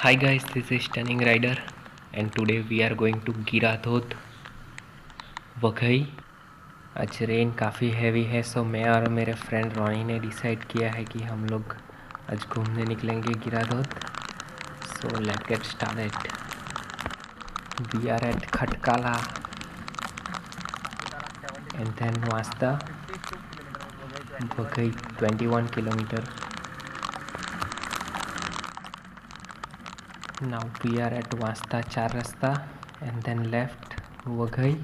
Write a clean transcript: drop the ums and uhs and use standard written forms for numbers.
Hi guys, this is Stunning Rider and today we are going to गिराधोद Waghai. आज rain काफ़ी heavy है, सो मैं और मेरे फ्रेंड रॉनी ने डिसाइड किया है कि हम लोग आज घूमने निकलेंगे Giradhod. So let's get started. We are at Khatkala and then Vasta Waghai 21 kilometre. Now we are at Vasta चार रास्ता and then left वघई